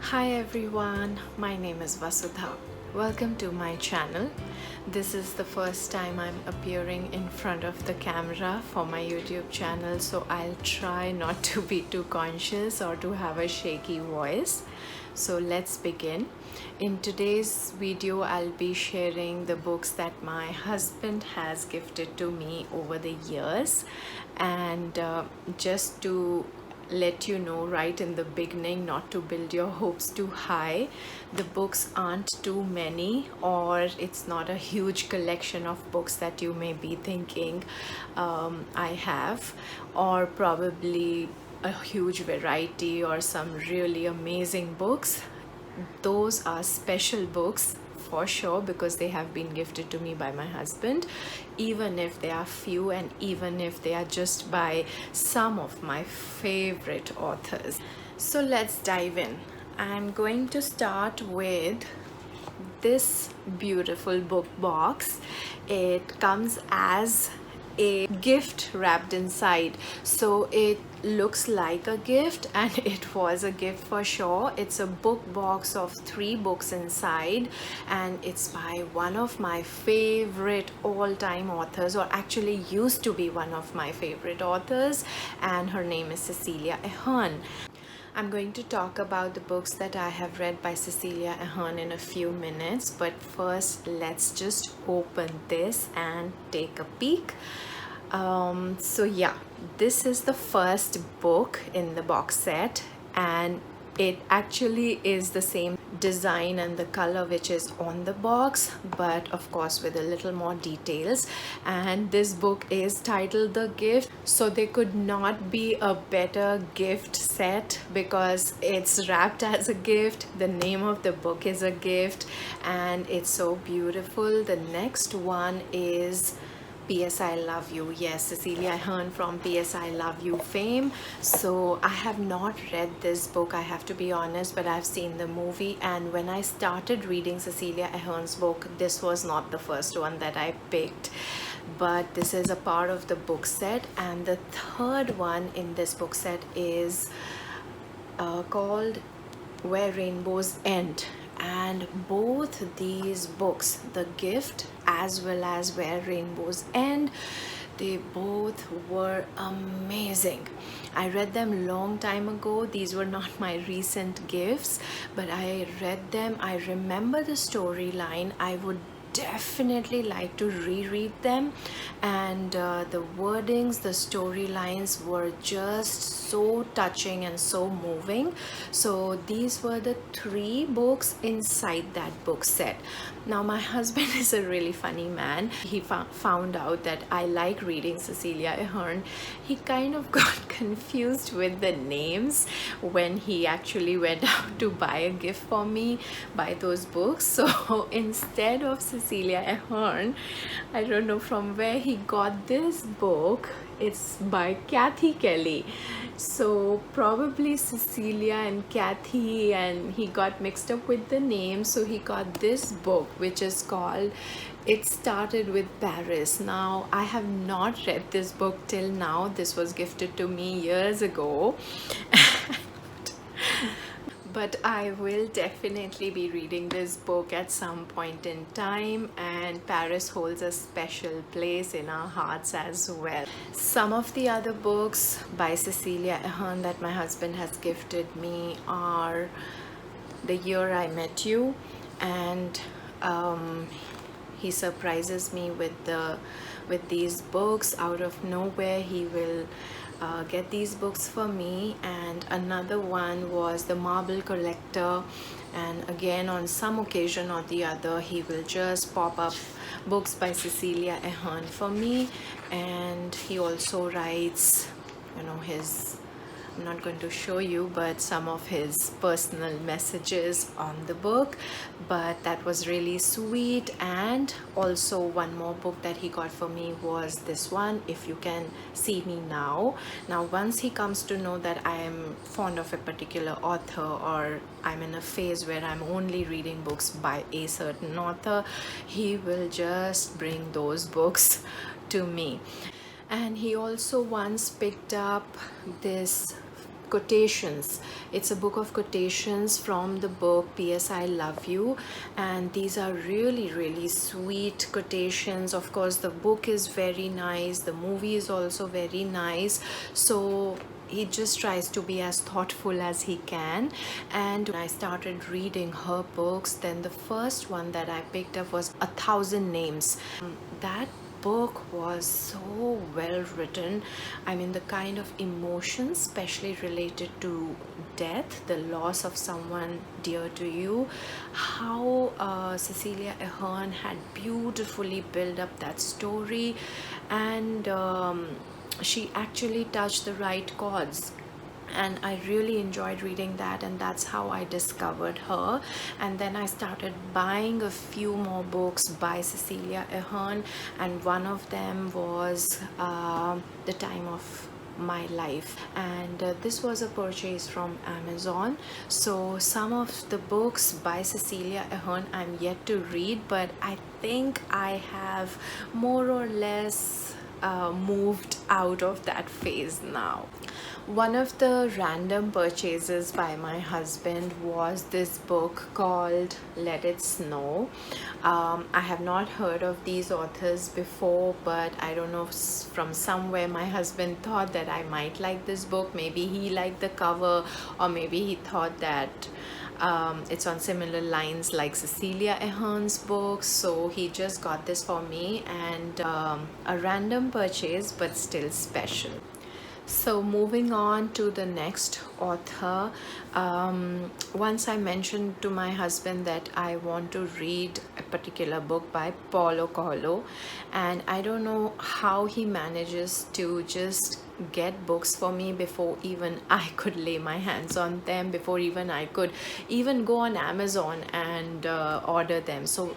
Hi everyone, my name is Vasudha. Welcome to my channel. This is the first time I'm appearing in front of the camera for my YouTube channel, so I'll try not to be too conscious or to have a shaky voice. So let's begin. In today's video, I'll be sharing the books that my husband has gifted to me over the years, and just to let you know right in the beginning, not to build your hopes too high, the books aren't too many, or it's not a huge collection of books that you may be thinking I have, or probably a huge variety or some really amazing books. Those are special books for sure, because they have been gifted to me by my husband, even if they are few and even if they are just by some of my favorite authors. So let's dive in. I'm going to start with this beautiful book box. It comes as a gift wrapped inside, so it looks like a gift, and it was a gift for sure. It's a book box of 3 books inside, and it's by one of my favorite all-time authors, or actually used to be one of my favorite authors, and her name is Cecilia Ahern. I'm going to talk about the books that I have read by Cecilia Ahern in a few minutes, but first let's just open this and take a peek. So yeah, this is the first book in the box set, and it actually is the same design and the color which is on the box, but of course with a little more details. And this book is titled The Gift, so there could not be a better gift set, because it's wrapped as a gift. The name of the book is a gift, and it's so beautiful. The next one is P.S. I Love You. Yes, Cecilia Ahern from P.S. I Love You fame. So I have not read this book, I have to be honest, but I've seen the movie, and when I started reading Cecilia Ahern's book, this was not the first one that I picked, but this is a part of the book set. And the third one in this book set is called Where Rainbows End. And both these books, The Gift as well as Where Rainbows End, they both were amazing. I read them long time ago. These were not my recent gifts, but I read them. I remember the storyline. I would definitely like to reread them, and the wordings, the storylines were just so touching and so moving. So these were the 3 books inside that book set. Now my husband is a really funny man. He found out that I like reading Cecilia Ahern. He kind of got confused with the names when he actually went out to buy a gift for me, buy those books. So instead of Cecilia Ahern, I don't know from where he got this book. It's by Kathy Kelly. So probably Cecilia and Kathy, and he got mixed up with the name, so he got this book which is called It Started with Paris. Now I have not read this book till now. This was gifted to me years ago. But I will definitely be reading this book at some point in time, and Paris holds a special place in our hearts as well. Some of the other books by Cecilia Ahern that my husband has gifted me are The Year I Met You, and he surprises me with these books out of nowhere. He will get these books for me. And another one was The Marble Collector, and again on some occasion or the other he will just pop up books by Cecilia Ahern for me. And he also writes, his, I'm not going to show you, but some of his personal messages on the book. But that was really sweet. And also one more book that he got for me was this one, If You Can See Me Now. Now once he comes to know that I am fond of a particular author, or I'm in a phase where I'm only reading books by a certain author, he will just bring those books to me. And he also once picked up this quotations. It's a book of quotations from the book P.S. I Love You, and these are really, really sweet quotations. Of course, the book is very nice, the movie is also very nice, so he just tries to be as thoughtful as he can. And when I started reading her books, then the first one that I picked up was A Thousand Names. That book was so well written. I mean, the kind of emotions, especially related to death, the loss of someone dear to you, how Cecilia Ahern had beautifully built up that story, and she actually touched the right chords, and I really enjoyed reading that, and that's how I discovered her. And then I started buying a few more books by Cecilia Ahern, and one of them was The Time of My Life, and this was a purchase from Amazon. So some of the books by Cecilia Ahern I'm yet to read, but I think I have more or less moved out of that phase now. One of the random purchases by my husband was this book called Let It Snow. I have not heard of these authors before, but I don't know, from somewhere my husband thought that I might like this book. Maybe he liked the cover, or maybe he thought that it's on similar lines like Cecilia Ahern's books, so he just got this for me, and a random purchase but still special. So moving on to the next author, once I mentioned to my husband that I want to read a particular book by Paulo Coelho, and I don't know how he manages to just get books for me before even I could lay my hands on them, before even I could even go on Amazon and order them. So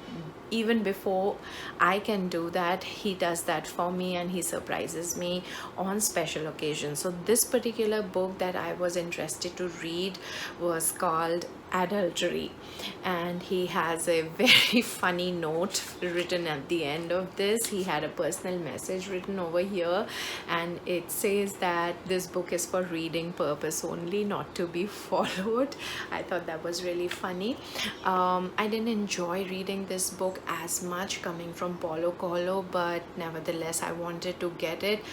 even before I can do that, he does that for me, and he surprises me on special occasions. So this particular book that I was interested to read was called Adultery, and he has a very funny note written at the end of this. He had a personal message written over here, and it says that this book is for reading purpose only, not to be followed. I thought that was really funny. I didn't enjoy reading this book as much coming from Paulo Coelho, but nevertheless I wanted to get it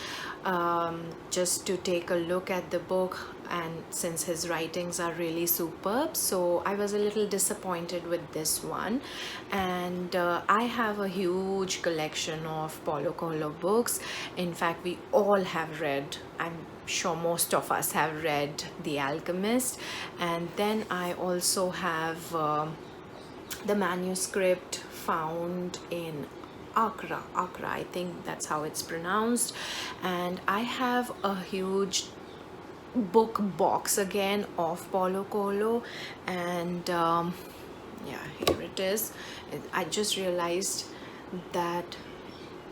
just to take a look at the book, and since his writings are really superb, so I was a little disappointed with this one. And I have a huge collection of Paulo Coelho books. In fact, we all have read, I'm sure most of us have read The Alchemist, and then I also have the manuscript found in Accra, I think that's how it's pronounced. And I have a huge book box again of Paulo Coelho, and yeah, here it is. I just realized that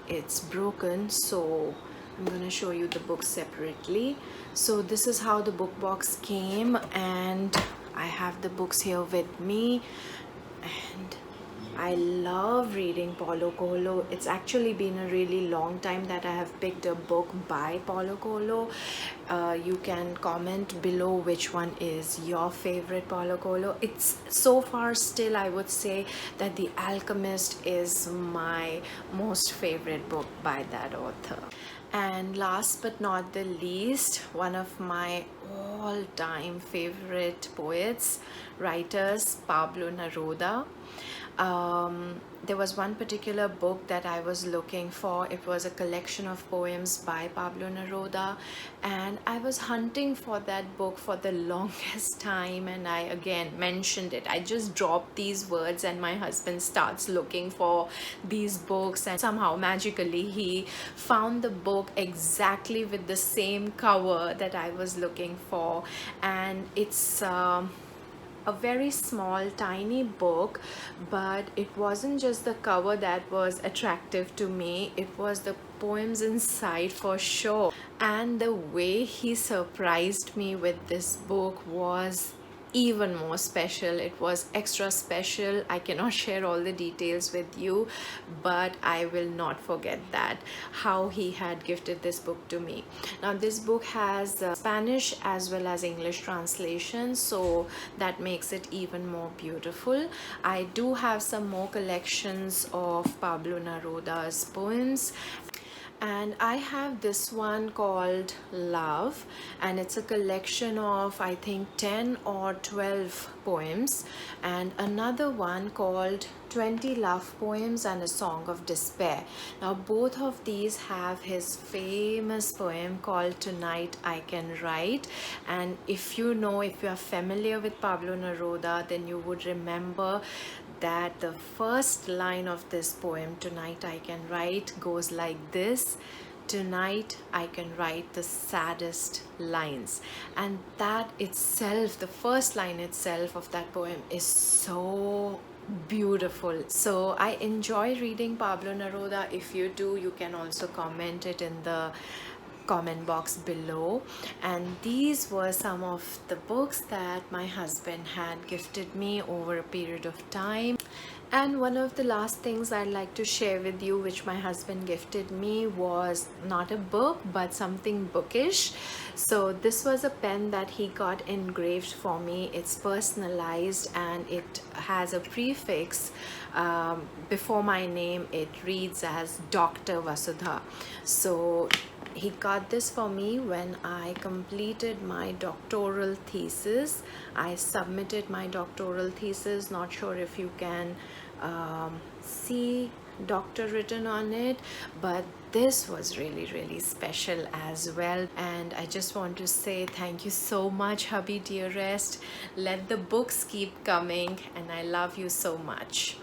it's broken, so I'm gonna show you the books separately. So this is how the book box came, and I have the books here with me, and I love reading Paulo Coelho. It's actually been a really long time that I have picked a book by Paulo Coelho. You can comment below which one is your favorite Paulo Coelho. It's so far still, I would say that The Alchemist is my most favorite book by that author. And last but not the least, one of my all-time favorite poets, writers, Pablo Neruda. There was one particular book that I was looking for. It was a collection of poems by Pablo Neruda, and I was hunting for that book for the longest time, and I again mentioned it. I just dropped these words, and my husband starts looking for these books, and somehow magically he found the book exactly with the same cover that I was looking for. And it's a very small tiny book, but it wasn't just the cover that was attractive to me, it was the poems inside for sure. And the way he surprised me with this book was even more special. It was extra special. I cannot share all the details with you, but I will not forget that, how he had gifted this book to me. Now this book has Spanish as well as English translation, so that makes it even more beautiful. I do have some more collections of Pablo Neruda's poems, and I have this one called Love, and it's a collection of I think 10 or 12 poems, and another one called 20 Love Poems and a Song of Despair. Now both of these have his famous poem called Tonight I Can Write, and if you are familiar with Pablo Neruda, then you would remember that the first line of this poem, Tonight I Can Write, goes like this: tonight I can write the saddest lines. And that itself, the first line itself of that poem, is so beautiful. So I enjoy reading Pablo Neruda. If you do, you can also comment it in the comment box below. And these were some of the books that my husband had gifted me over a period of time. And one of the last things I'd like to share with you, which my husband gifted me, was not a book but something bookish. So this was a pen that he got engraved for me. It's personalized and it has a prefix before my name. It reads as Dr. Vasudha. So he got this for me when I completed my doctoral thesis. I submitted my doctoral thesis. Not sure if you can see doctor written on it, but this was really special as well. And I just want to say thank you so much, hubby dearest. Let the books keep coming, and I love you so much.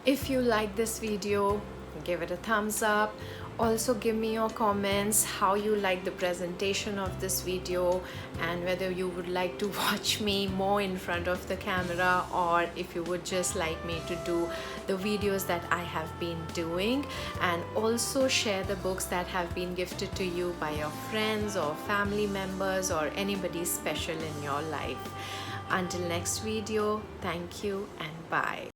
If you like this video, give it a thumbs up. Also give me your comments how you like the presentation of this video, and whether you would like to watch me more in front of the camera, or if you would just like me to do the videos that I have been doing. And also share the books that have been gifted to you by your friends or family members or anybody special in your life. Until next video, thank you and bye.